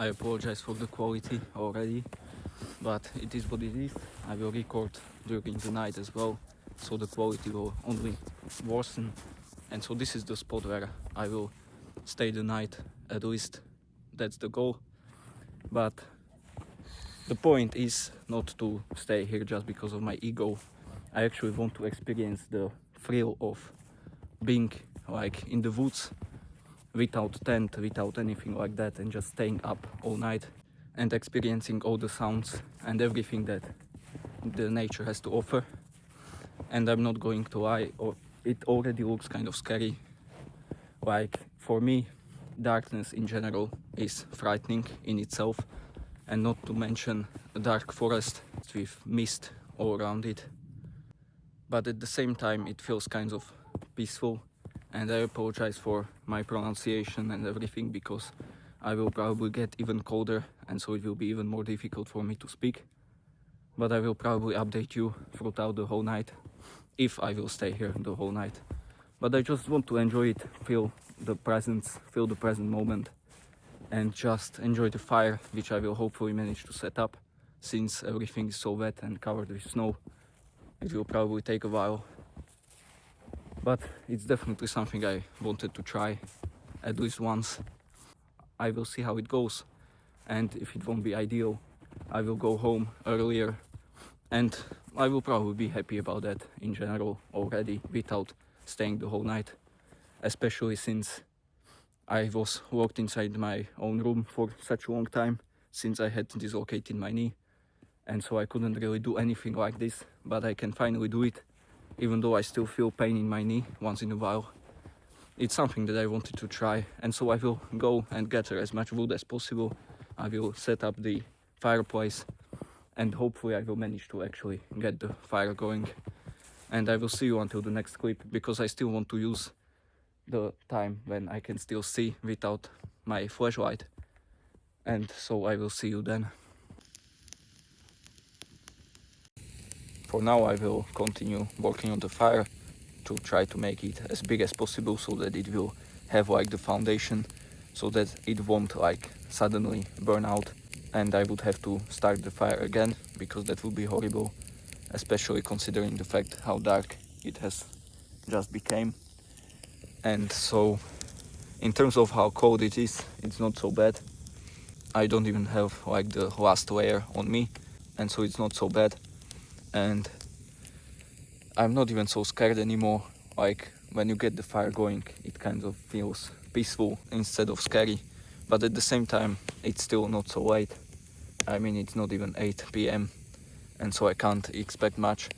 I apologize for the quality already, but it is what it is. I will record during the night as well, so the quality will only worsen. And so this is the spot where I will stay the night, at least that's the goal. But the point is not to stay here just because of my ego. I actually want to experience the thrill of being like in the woods without tent, without anything like that, and just staying up all night and experiencing all the sounds and everything that the nature has to offer. And I'm not going to lie, it already looks kind of scary. Like, for me, darkness in general is frightening in itself, and not to mention a dark forest with mist all around it. But at the same time, it feels kind of peaceful, and I apologize for my pronunciation and everything, because I will probably get even colder, and so it will be even more difficult for me to speak. But I will probably update you throughout the whole night, if I will stay here the whole night. But I just want to enjoy it, feel the presence, feel the present moment, and just enjoy the fire, which I will hopefully manage to set up, since everything is so wet and covered with snow. It will probably take a while, but it's definitely something I wanted to try at least once. I will see how it goes, and if it won't be ideal, I will go home earlier, and I will probably be happy about that in general already, without staying the whole night, especially since I was locked inside my own room for such a long time, since I had dislocated my knee, and so I couldn't really do anything like this, but I can finally do it, even though I still feel pain in my knee once in a while. It's something that I wanted to try, and so I will go and gather as much wood as possible. I will set up the fireplace, and hopefully I will manage to actually get the fire going. And I will see you until the next clip, because I still want to use the time when I can still see without my flashlight. And so I will see you then. For now I will continue working on the fire to try to make it as big as possible, so that it will have like the foundation, so that it won't like suddenly burn out and I would have to start the fire again, because that would be horrible, especially considering the fact how dark it has just became. And so in terms of how cold it is, it's not so bad. I don't even have like the last layer on me, and so it's not so bad. And I'm not even so scared anymore. Like, when you get the fire going, it kind of feels peaceful instead of scary. But at the same time, it's still not so late. I mean, it's not even 8 p.m. and so I can't expect much.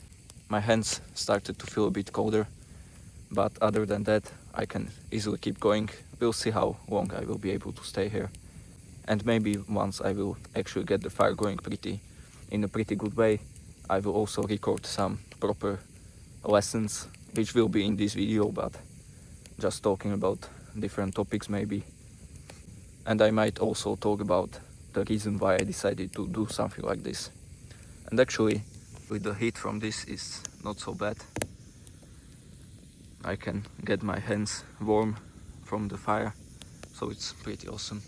My hands started to feel a bit colder, but other than that, I can easily keep going. We'll see how long I will be able to stay here. And maybe once I will actually get the fire going in a pretty good way, I will also record some proper lessons, which will be in this video, but just talking about different topics maybe. And I might also talk about the reason why I decided to do something like this. And actually, with the heat from this is not so bad. I can get my hands warm from the fire, so it's pretty awesome.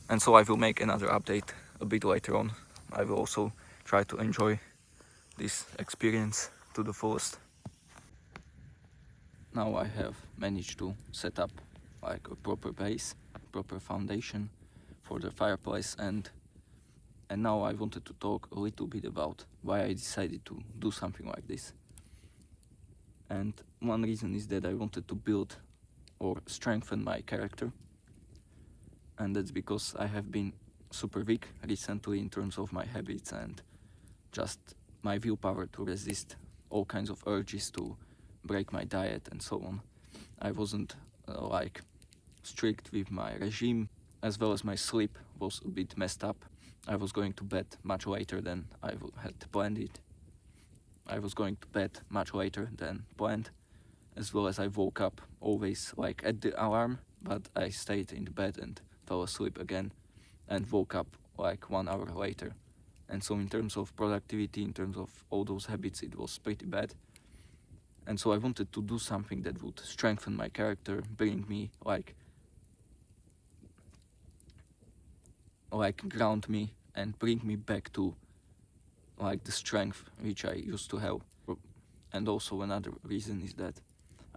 And so I will make another update a bit later on. I will also try to enjoy this experience to the fullest. Now I have managed to set up like a proper base, proper foundation for the fireplace, and now I wanted to talk a little bit about why I decided to do something like this. And one reason is that I wanted to build or strengthen my character, and that's because I have been super weak recently in terms of my habits and just my willpower to resist all kinds of urges to break my diet and so on. I wasn't like strict with my regime, as well as my sleep was a bit messed up. I was going to bed much later than I had planned it. I was going to bed much later than planned, as well as I woke up always like at the alarm, but I stayed in the bed and fell asleep again and woke up like 1 hour later. And so in terms of productivity, in terms of all those habits, it was pretty bad. And so I wanted to do something that would strengthen my character, bring me like like ground me and bring me back to like the strength which I used to have. And also another reason is that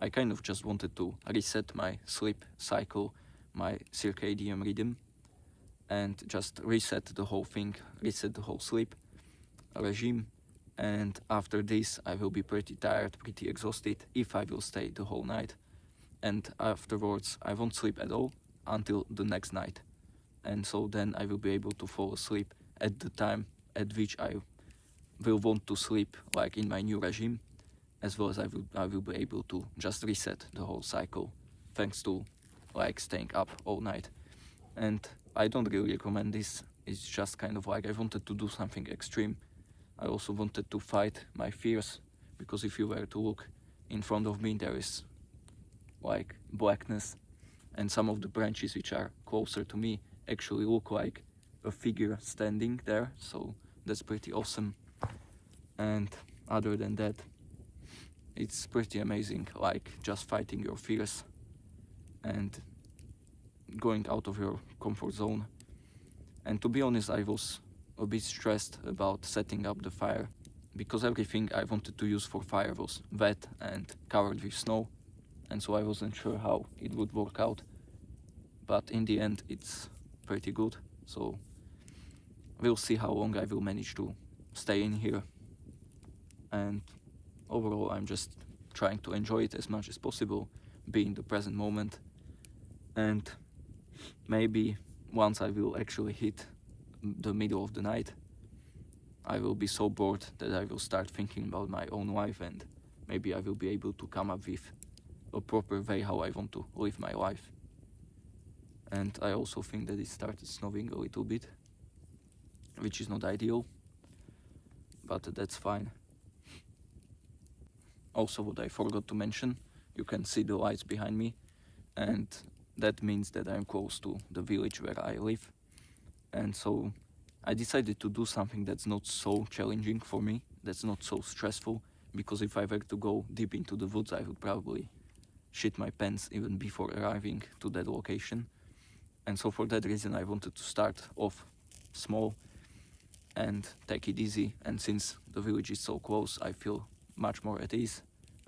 I kind of just wanted to reset my sleep cycle, my circadian rhythm, and just reset the whole thing, reset the whole sleep regime. And after this I will be pretty tired, pretty exhausted if I will stay the whole night. And afterwards I won't sleep at all until the next night. And so then I will be able to fall asleep at the time at which I will want to sleep, like in my new regime, as well as I will be able to just reset the whole cycle thanks to like staying up all night. And I don't really recommend this. It's just kind of like I wanted to do something extreme. I also wanted to fight my fears, because if you were to look in front of me, there is like blackness, and some of the branches which are closer to me actually look like a figure standing there, so that's pretty awesome. And other than that, it's pretty amazing, like just fighting your fears and going out of your comfort zone. And to be honest, I was a bit stressed about setting up the fire, because everything I wanted to use for fire was wet and covered with snow, and so I wasn't sure how it would work out. But in the end it's pretty good, so we'll see how long I will manage to stay in here. And overall I'm just trying to enjoy it as much as possible, be in the present moment. And maybe once I will actually hit the middle of the night, I will be so bored that I will start thinking about my own life, and maybe I will be able to come up with a proper way how I want to live my life. And I also think that it started snowing a little bit, which is not ideal, but that's fine. Also, what I forgot to mention, you can see the lights behind me, and that means that I'm close to the village where I live. And so I decided to do something that's not so challenging for me, that's not so stressful, because if I were to go deep into the woods I would probably shit my pants even before arriving to that location. And so for that reason I wanted to start off small and take it easy, and since the village is so close I feel much more at ease,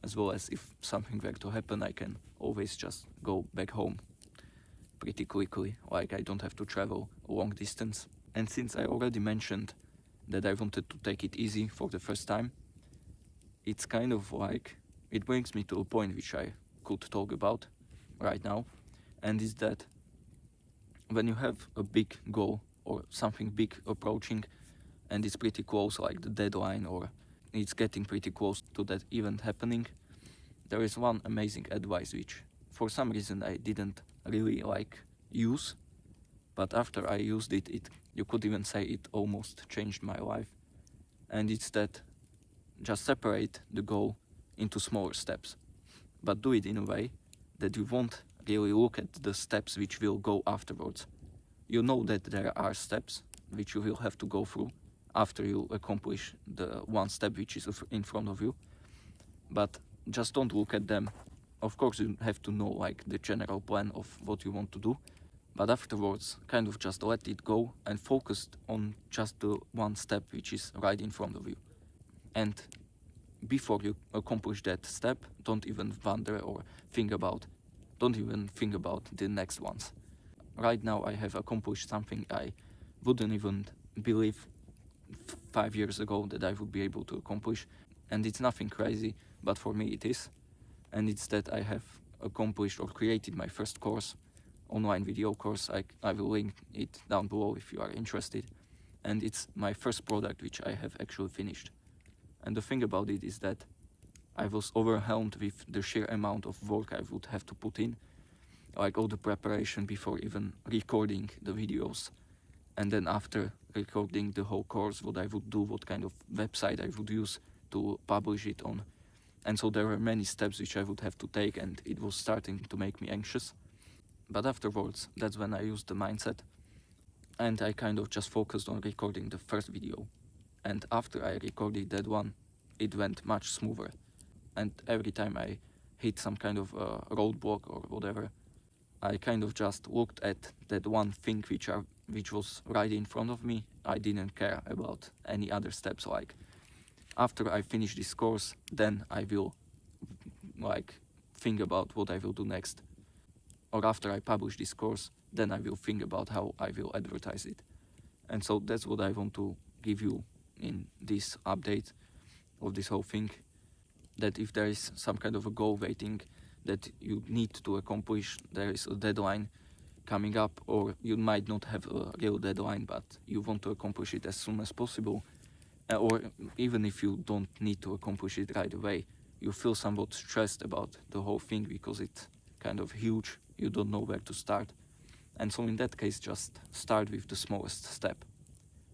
as well as if something were to happen I can always just go back home pretty quickly, like I don't have to travel a long distance. And since I already mentioned that I wanted to take it easy for the first time, it's kind of like, it brings me to a point which I could talk about right now, and is that when you have a big goal or something big approaching and it's pretty close, like the deadline, or it's getting pretty close to that event happening, there is one amazing advice which for some reason I didn't really use, but after I used it, you could even say it almost changed my life. And it's that just separate the goal into smaller steps, but do it in a way that you won't really look at the steps which will go afterwards. You know that there are steps which you will have to go through after you accomplish the one step which is in front of you, but just don't look at them. Of course you have to know the general plan of what you want to do, but afterwards kind of just let it go and focus on just the one step which is right in front of you. And before you accomplish that step, don't even think about the next ones. Right now I have accomplished something I wouldn't even believe 5 years ago that I would be able to accomplish, and it's nothing crazy, but for me it is. And it's that I have accomplished or created my first course, online video course. I will link it down below if you are interested. And it's my first product which I have actually finished. And the thing about it is that I was overwhelmed with the sheer amount of work I would have to put in, all the preparation before even recording the videos, and then after recording the whole course, what I would do, what kind of website I would use to publish it on. And so there were many steps which I would have to take, and it was starting to make me anxious. But afterwards, that's when I used the mindset, and I kind of just focused on recording the first video. And after I recorded that one, it went much smoother. And every time I hit some kind of roadblock or whatever, I kind of just looked at that one thing which was right in front of me, I didn't care about any other steps. Like after I finish this course, then I will like think about what I will do next. Or after I publish this course, then I will think about how I will advertise it. And so that's what I want to give you in this update of this whole thing, that if there is some kind of a goal waiting that you need to accomplish, there is a deadline coming up, or you might not have a real deadline, but you want to accomplish it as soon as possible, or even if you don't need to accomplish it right away, you feel somewhat stressed about the whole thing because it's kind of huge, you don't know where to start. And so in that case, just start with the smallest step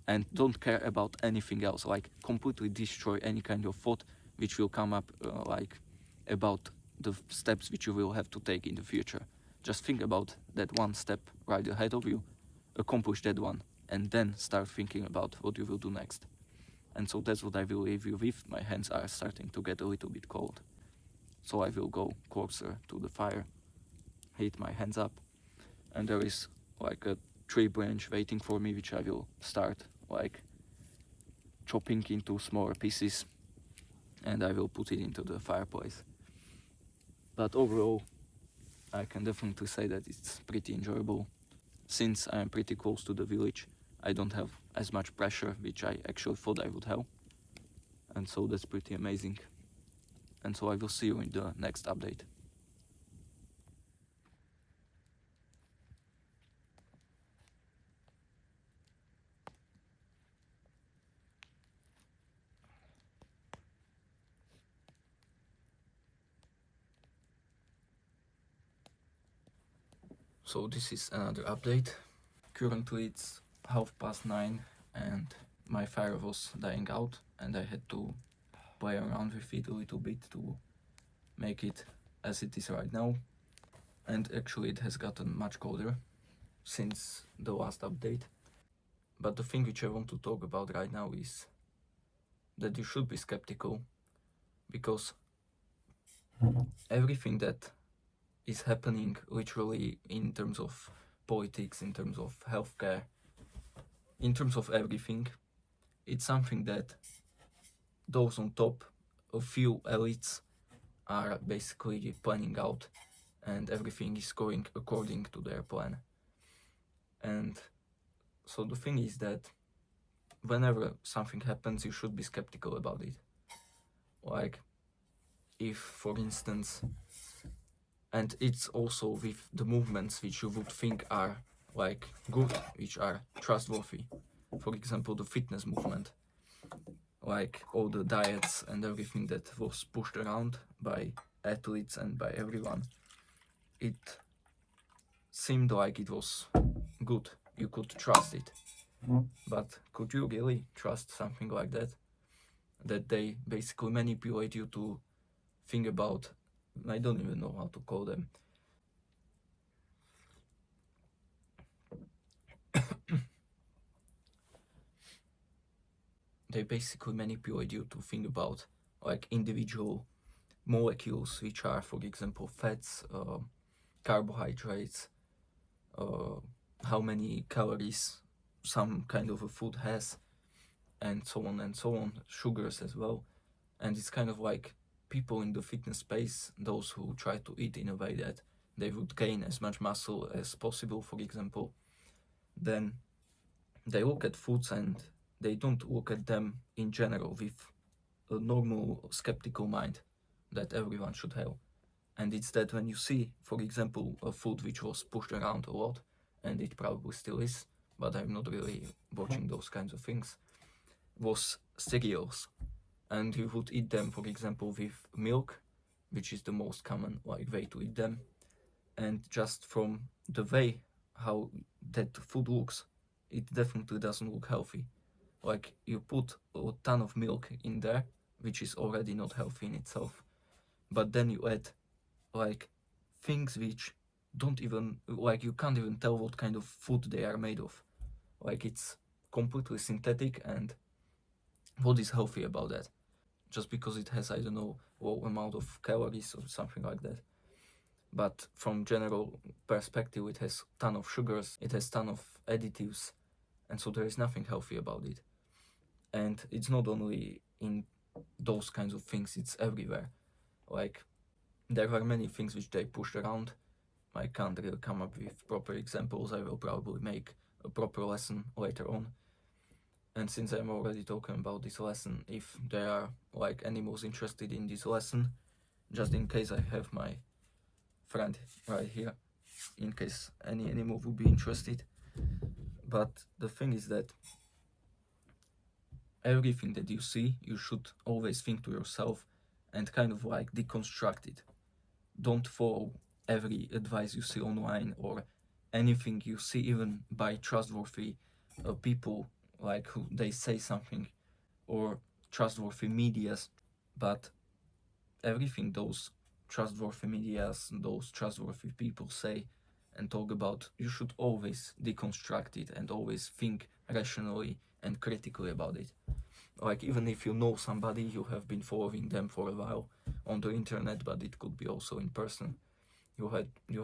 and don't care about anything else, like completely destroy any kind of thought which will come up like about the steps which you will have to take in the future. Just think about that one step right ahead of you, accomplish that one, and then start thinking about what you will do next. And so that's what I will leave you with. My hands are starting to get a little bit cold, so I will go closer to the fire, heat my hands up, and there is like a tree branch waiting for me, which I will start like chopping into smaller pieces, and I will put it into the fireplace. But overall, I can definitely say that it's pretty enjoyable. Since I am pretty close to the village, I don't have as much pressure, which I actually thought I would have. And so that's pretty amazing. And so I will see you in the next update. So this is another update. Currently it's 9:30 and my fire was dying out, and I had to play around with it a little bit to make it as it is right now. And actually it has gotten much colder since the last update. But the thing which I want to talk about right now is that you should be skeptical, because everything that is happening literally in terms of politics, in terms of healthcare, in terms of everything, it's something that those on top, a few elites, are basically planning out, and everything is going according to their plan. And so the thing is that whenever something happens, you should be skeptical about it. Like if, for instance, and it's also with the movements which you would think are like good, which are trustworthy. For example, the fitness movement, like all the diets and everything that was pushed around by athletes and by everyone, it seemed like it was good. You could trust it. But could you really trust something like that? That they basically manipulate you to think about, I don't even know how to call them. They basically manipulate you to think about like individual molecules, which are, for example, fats, carbohydrates, how many calories some kind of a food has, and so on, sugars as well. And it's kind of like people in the fitness space, those who try to eat in a way that they would gain as much muscle as possible, for example, then they look at foods and they don't look at them in general with a normal skeptical mind that everyone should have. And it's that when you see, for example, a food which was pushed around a lot, and it probably still is, but I'm not really watching those kinds of things, was cereals. And you would eat them, for example, with milk, which is the most common like way to eat them. And just from the way how that food looks, it definitely doesn't look healthy. Like you put a ton of milk in there, which is already not healthy in itself, but then you add like things which don't even, like you can't even tell what kind of food they are made of. Like it's completely synthetic, and what is healthy about that? Just because it has, I don't know, low amount of calories or something like that. but from general perspective it has ton of sugars, it has ton of additives, and so there is nothing healthy about it. And it's not only in those kinds of things, it's everywhere. Like, there are many things which they push around. I can't really come up with proper examples. I will probably make a proper lesson later on. And since I'm already talking about this lesson, if there are like animals interested in this lesson, just in case I have my friend right here, in case any animal would be interested. But the thing is that everything that you see, you should always think to yourself and kind of like deconstruct it. Don't follow every advice you see online or anything you see even by trustworthy people, like who they say something, or trustworthy medias, but everything those trustworthy medias, those trustworthy people say and talk about, you should always deconstruct it and always think rationally and critically about it. Like, even if you know somebody, you have been following them for a while on the internet, but it could be also in person. You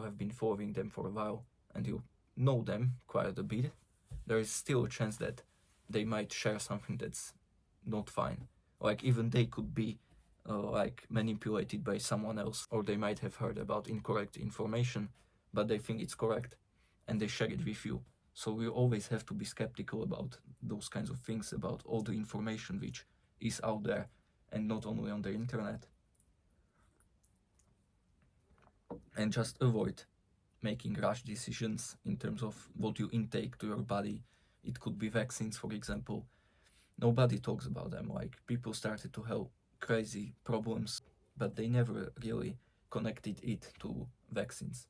have been following them for a while and you know them quite a bit. There is still a chance that they might share something that's not fine. Like, even they could be like manipulated by someone else, or they might have heard about incorrect information, but they think it's correct and they share it with you. So we always have to be skeptical about those kinds of things, about all the information which is out there, and not only on the internet. And just avoid making rash decisions in terms of what you intake to your body. It could be vaccines, for example. Nobody talks about them. Like, people started to have crazy problems, but they never really connected it to vaccines.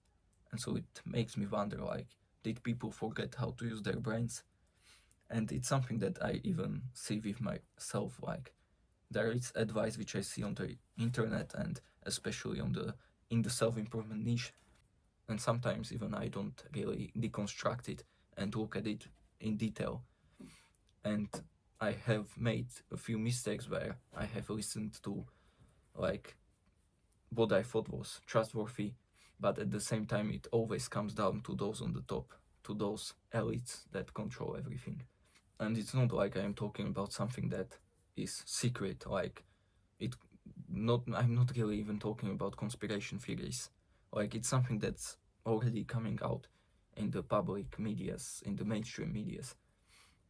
And so it makes me wonder, like, did people forget how to use their brains? And it's something that I even see with myself. Like, there is advice which I see on the internet, and especially in the self-improvement niche, and sometimes even I don't really deconstruct it and look at it in detail. And I have made a few mistakes where I have listened to like what I thought was trustworthy, but at the same time it always comes down to those on the top, to those elites that control everything. And it's not like I am talking about something that is secret, like I'm not really even talking about conspiracy theories. Like, it's something that's already coming out in the public medias, in the mainstream medias.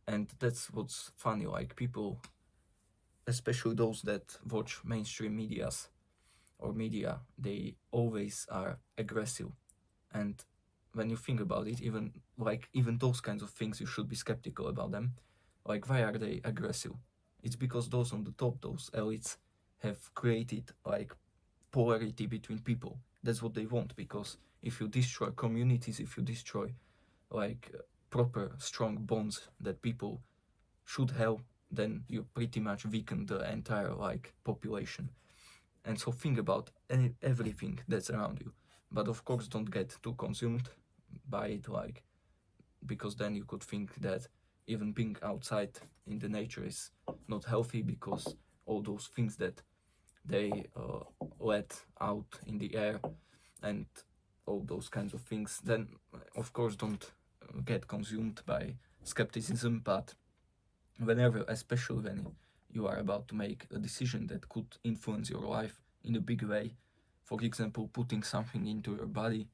And that's what's funny, like, people, especially those that watch mainstream medias or media, they always are aggressive. And when you think about it, even those kinds of things, you should be skeptical about them. Like, why are they aggressive? It's because those on the top, those elites, have created like polarity between people. That's what they want, because if you destroy communities, if you destroy like proper strong bonds that people should have, then you pretty much weaken the entire like population. And so think about everything that's around you, but of course don't get too consumed by it, like, because then you could think that even being outside in the nature is not healthy, because all those things that they let out in the air and all those kinds of things, then of course don't get consumed by skepticism. But whenever, especially when you are about to make a decision that could influence your life in a big way, for example putting something into your body,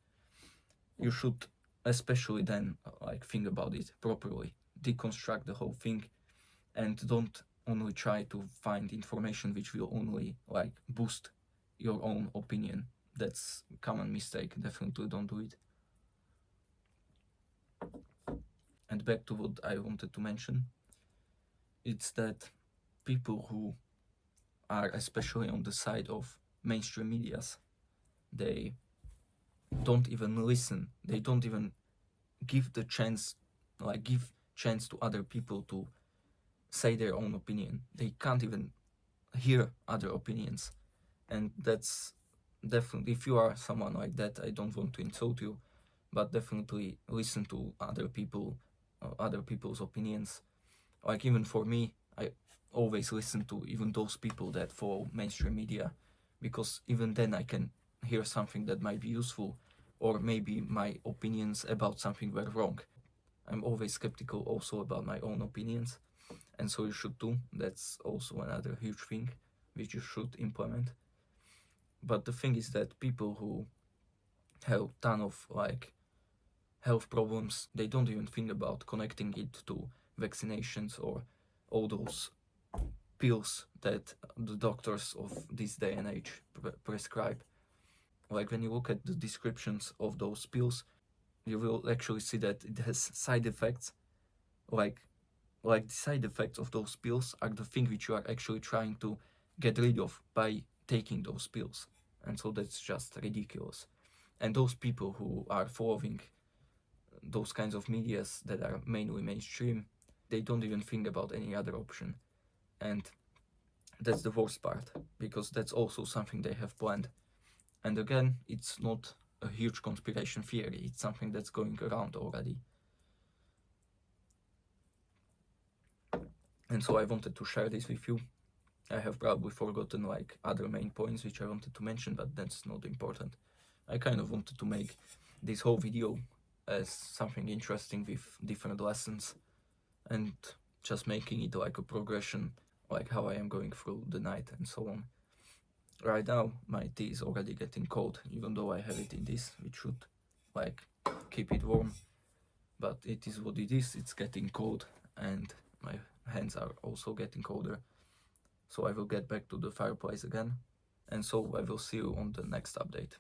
you should especially then like think about it properly, deconstruct the whole thing, and don't only try to find information which will only like boost your own opinion. That's a common mistake. Definitely don't do it. And back to what I wanted to mention, it's that people who are especially on the side of mainstream medias, they don't even listen, they don't even give the chance, like give chance to other people to say their own opinion. They can't even hear other opinions. And that's definitely, if you are someone like that, I don't want to insult you, but definitely listen to other people, other people's opinions. Like, even for me, I always listen to even those people that follow mainstream media, because even then I can hear something that might be useful, or maybe my opinions about something were wrong. I'm always skeptical also about my own opinions, and so you should too. That's also another huge thing which you should implement. But the thing is that people who have ton of like health problems, they don't even think about connecting it to vaccinations or all those pills that the doctors of this day and age prescribe. Like when you look at the descriptions of those pills, you will actually see that it has side effects. Like the side effects of those pills are the thing which you are actually trying to get rid of by taking those pills. And so that's just ridiculous. And those people who are following those kinds of medias that are mainly mainstream, they don't even think about any other option. And that's the worst part, because that's also something they have planned. And again, it's not a huge conspiracy theory, it's something that's going around already. And so I wanted to share this with you. I have probably forgotten like other main points which I wanted to mention, but that's not important. I kind of wanted to make this whole video as something interesting with different lessons, and just making it like a progression, like how I am going through the night and so on. Right now my tea is already getting cold, even though I have it in this, which should like keep it warm, but it is what it is. It's getting cold and my hands are also getting colder. So I will get back to the fireplace again, and so I will see you on the next update.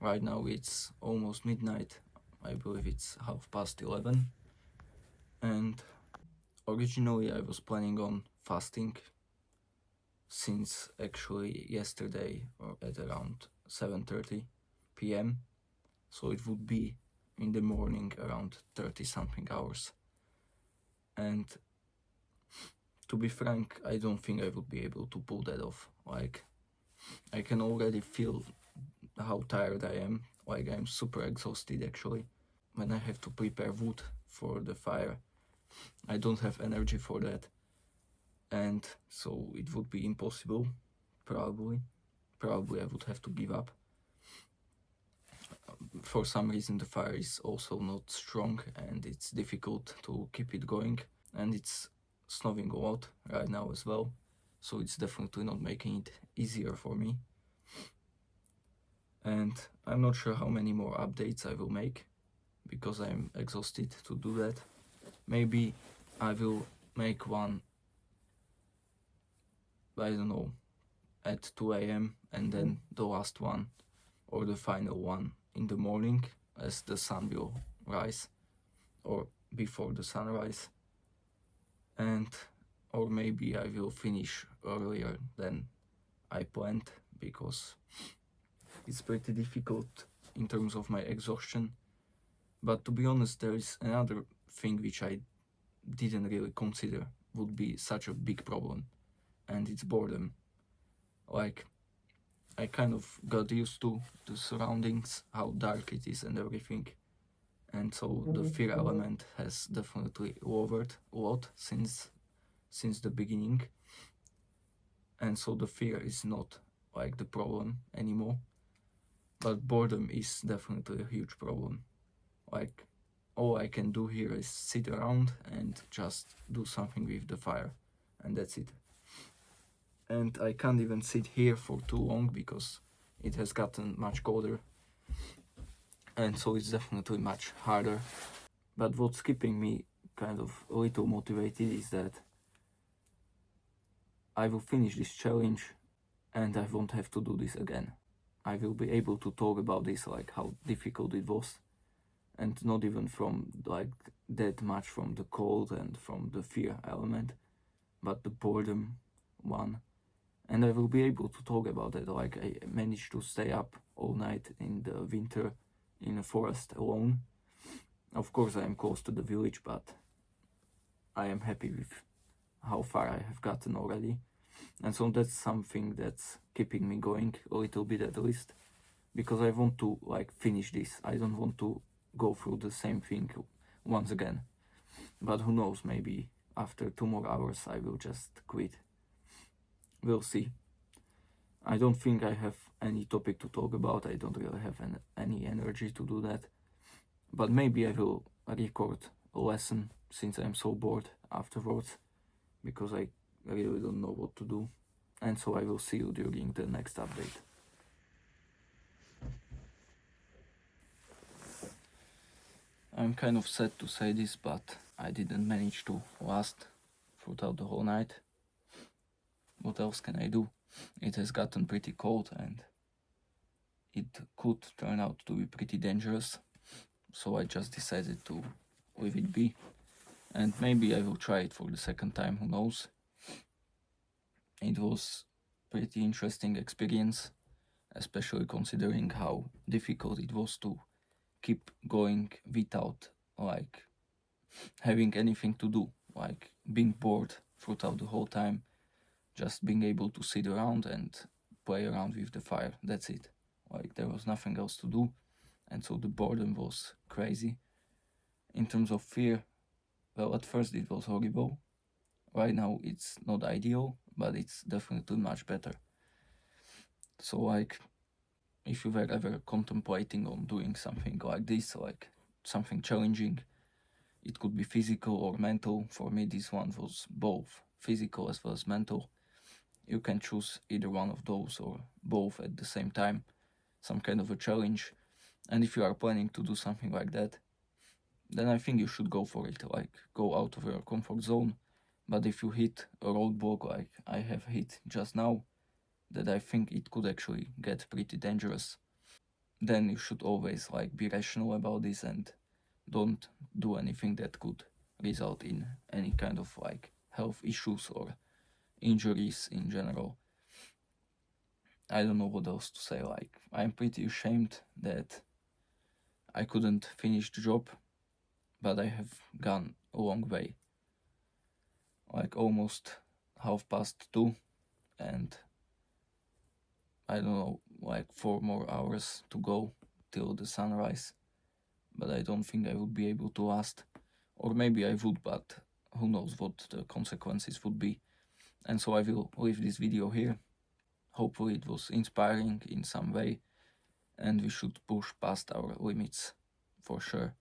Right now it's almost midnight, I believe it's 11:30, and originally I was planning on fasting since actually yesterday or at around 7:30 p.m. So it would be in the morning around 30 something hours. And to be frank, I don't think I would be able to pull that off. Like, I can already feel how tired I am. Like, I'm super exhausted actually. When I have to prepare wood for the fire, I don't have energy for that. And so it would be impossible, probably. Probably I would have to give up. For some reason the fire is also not strong and it's difficult to keep it going, and it's snowing a lot right now as well, so it's definitely not making it easier for me. And I'm not sure how many more updates I will make because I'm exhausted to do that. Maybe I will make one, I don't know, at 2 a.m. and then the last one or the final one in the morning as the sun will rise, or before the sunrise. And or maybe I will finish earlier than I planned, because it's pretty difficult in terms of my exhaustion. But to be honest, there is another thing which I didn't really consider would be such a big problem, and it's boredom. Like, I kind of got used to the surroundings, how dark it is and everything, and so the fear element has definitely lowered a lot since the beginning, and so the fear is not like the problem anymore, but boredom is definitely a huge problem. Like, all I can do here is sit around and just do something with the fire, and that's it. And I can't even sit here for too long because it has gotten much colder, and so it's definitely much harder. But what's keeping me kind of a little motivated is that I will finish this challenge and I won't have to do this again. I will be able to talk about this, like how difficult it was, and not even from like that much from the cold and from the fear element, but the boredom one. And I will be able to talk about it, like I managed to stay up all night in the winter in a forest alone. Of course I am close to the village, but I am happy with how far I have gotten already. And so that's something that's keeping me going a little bit at least, because I want to like finish this. I don't want to go through the same thing once again. But who knows, maybe after 2 more hours I will just quit. We'll see. I don't think I have any topic to talk about. I don't really have any energy to do that. But maybe I will record a lesson since I'm so bored afterwards, because I really don't know what to do. And so I will see you during the next update. I'm kind of sad to say this, but I didn't manage to last throughout the whole night. What else can I do? It has gotten pretty cold and it could turn out to be pretty dangerous. So I just decided to leave it be. And maybe I will try it for the second time, who knows. It was pretty interesting experience, especially considering how difficult it was to keep going without like having anything to do, like being bored throughout the whole time, just being able to sit around and play around with the fire. That's it. Like there was nothing else to do, and so the boredom was crazy. In terms of fear, well, at first it was horrible. Right now it's not ideal, but it's definitely much better. So like, if you were ever contemplating on doing something like this, like something challenging, it could be physical or mental. For me, this one was both physical as well as mental. You can choose either one of those or both at the same time, some kind of a challenge. And if you are planning to do something like that, then I think you should go for it, like go out of your comfort zone. But if you hit a roadblock like I have hit just now, that I think it could actually get pretty dangerous, then you should always like be rational about this and don't do anything that could result in any kind of like health issues or injuries in general. I don't know what else to say. Like, I'm pretty ashamed that I couldn't finish the job, but I have gone a long way. Like almost 2:30, and I don't know, like 4 more hours to go till the sunrise. But I don't think I would be able to last. Or maybe I would, but who knows what the consequences would be. And so I will leave this video here. Hopefully it was inspiring in some way, and we should push past our limits for sure.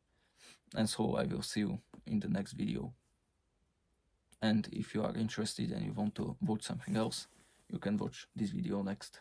And so I will see you in the next video. And if you are interested and you want to watch something else, you can watch this video next.